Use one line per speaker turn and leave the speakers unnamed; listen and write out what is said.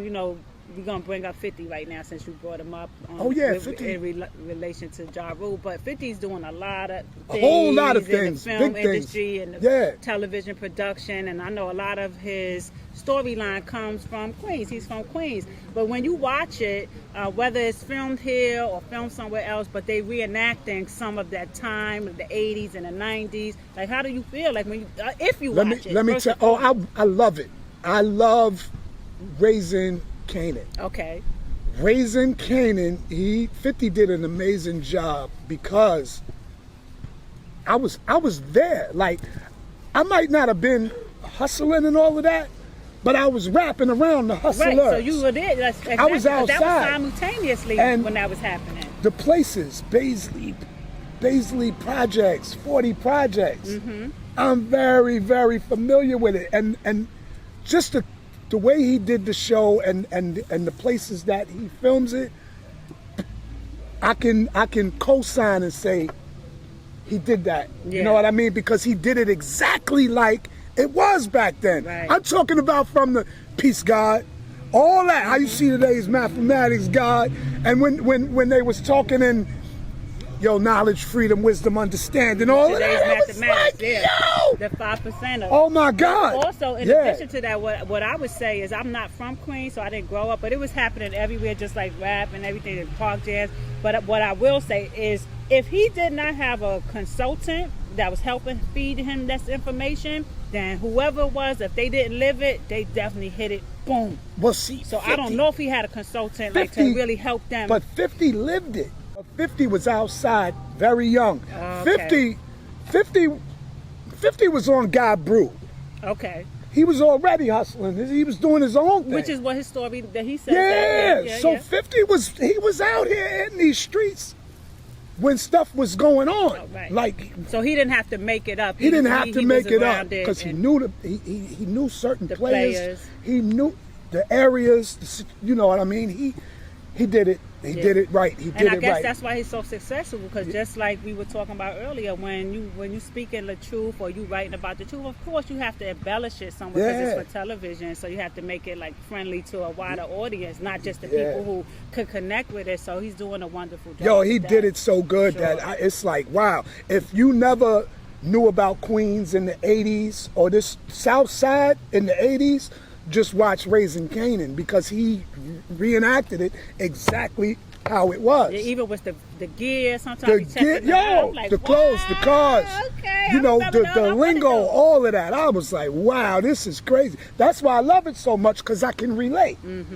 You know, we're going to bring up 50 right now since you brought him up.
Oh, yeah, 50.
In relation to Ja Rule. But 50's doing a lot of things.
A whole lot of things.
In the film
big
industry
things.
and the
Yeah.
television production. And I know a lot of his storyline comes from Queens. He's from Queens. But when you watch it, whether it's filmed here or filmed somewhere else, but they reenacting some of that time, the 80s and the 90s. Like, how do you feel? Like, when you, if you watch it?
Let me tell you. Oh, I love it. I love Raising Canaan.
Okay.
Raising Canaan, 50 did an amazing job because I was there. Like, I might not have been hustling and all of that, but I was rapping around the hustlers.
Right, so you were there. That's exactly,
I was outside.
That was simultaneously
And
when that was happening.
the places, Baisley Projects, 40 Projects.
Mm-hmm.
I'm very, very familiar with it. And just the way he did the show and the places that he films it, I can co-sign and say he did that.
Yeah.
You know what I mean? Because he did it exactly like it was back then.
Right.
I'm talking about from the Peace God, all that. How you see today's mathematics God, and when they was talking in knowledge, freedom, wisdom, understanding, all of
Today's
that.
mathematics,
Like,
yeah. The 5%.
Oh my God.
Also, in addition to that, what I would say is I'm not from Queens, so I didn't grow up, but it was happening everywhere, just like rap and everything, and park jazz. But what I will say is, if he did not have a consultant that was helping feed him this information, then whoever it was, if they didn't live it, they definitely hit it. Boom.
Well, see,
So
50,
I don't know if he had a consultant
50,
like to really help them.
But 50 lived it. 50 was outside, very young.
Okay.
50 was on God Brew.
Okay.
He was already hustling. He was doing his own thing.
Which is what his story that he said.
Yeah. So 50 was out here in these streets when stuff was going on.
Oh, right.
Like,
so he didn't have to make it up.
he didn't have to make it up
because
because he knew certain
the
players. He knew the areas. You know what I mean? He did it. He did it right. He did it right.
And I guess that's why he's so successful, because just like we were talking about earlier, when you speaking the truth or you writing about the truth, of course you have to embellish it somewhere because it's for television. So you have to make it like friendly to a wider audience, not just the people who could connect with it. So he's doing a wonderful job.
Yo, he did it so good that it's like, wow. If you never knew about Queens in the 80s or this South Side in the 80s, just watch Raising Canaan, because he reenacted it exactly how it was.
Yeah, even with the gear, sometimes
the gear, like, the clothes, the cars,
okay,
the lingo, all of that. I was like, wow, this is crazy. That's why I love it so much, because I can relate. Mm-hmm.